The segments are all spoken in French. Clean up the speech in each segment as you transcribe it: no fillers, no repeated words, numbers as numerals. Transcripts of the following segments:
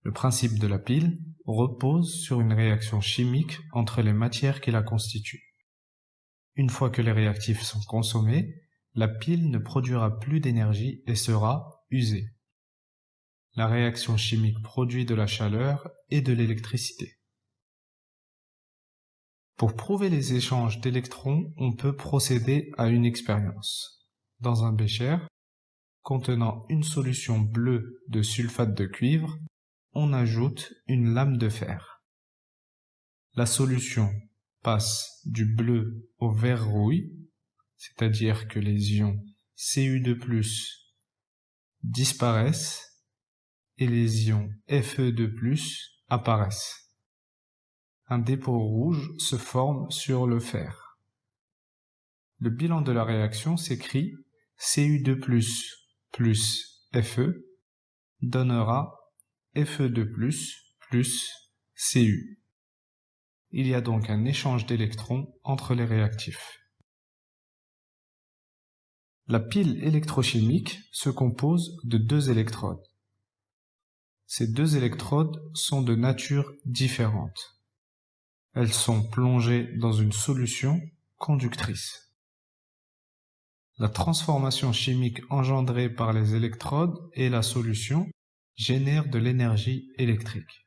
Le principe de la pile repose sur une réaction chimique entre les matières qui la constituent. Une fois que les réactifs sont consommés, la pile ne produira plus d'énergie et sera usée. La réaction chimique produit de la chaleur et de l'électricité. Pour prouver les échanges d'électrons, on peut procéder à une expérience. Dans un bécher contenant une solution bleue de sulfate de cuivre, on ajoute une lame de fer. La solution passe du bleu au vert rouille, c'est-à-dire que les ions Cu2+ disparaissent et les ions Fe2+ apparaissent. Un dépôt rouge se forme sur le fer. Le bilan de la réaction s'écrit Cu2+ plus Fe donnera Fe2+ plus Cu. Il y a donc un échange d'électrons entre les réactifs. La pile électrochimique se compose de deux électrodes. Ces deux électrodes sont de nature différente. Elles sont plongées dans une solution conductrice. La transformation chimique engendrée par les électrodes et la solution génère de l'énergie électrique.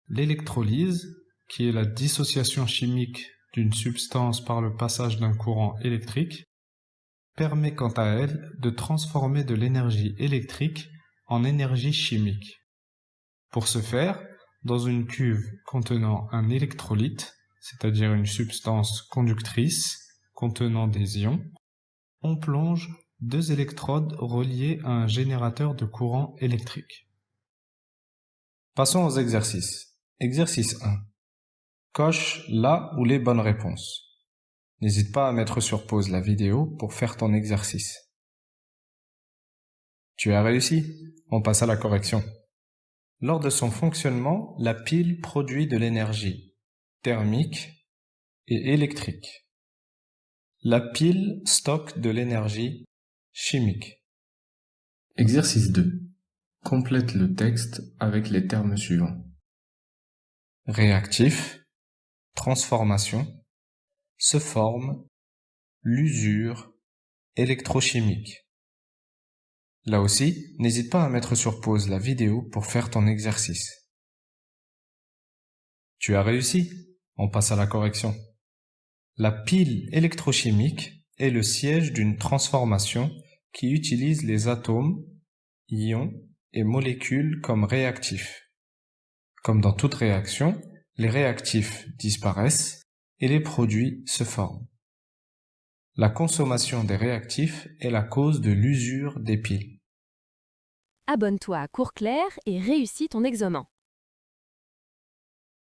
L'électrolyse, qui est la dissociation chimique d'une substance par le passage d'un courant électrique, permet quant à elle de transformer de l'énergie électrique en énergie chimique. Pour ce faire, dans une cuve contenant un électrolyte, c'est-à-dire une substance conductrice contenant des ions, on plonge deux électrodes reliées à un générateur de courant électrique. Passons aux exercices. Exercice 1. Coche la ou les bonnes réponses. N'hésite pas à mettre sur pause la vidéo pour faire ton exercice. Tu as réussi? On passe à la correction. Lors de son fonctionnement, la pile produit de l'énergie thermique et électrique. La pile stocke de l'énergie chimique. Exercice 2. Complète le texte avec les termes suivants. Réactif, transformation, se forme, l'usure, électrochimique. Là aussi, n'hésite pas à mettre sur pause la vidéo pour faire ton exercice. Tu as réussi? On passe à la correction. La pile électrochimique est le siège d'une transformation qui utilise les atomes, ions et molécules comme réactifs. Comme dans toute réaction, les réactifs disparaissent et les produits se forment. La consommation des réactifs est la cause de l'usure des piles. Abonne-toi à Cours Clair et réussis ton examen.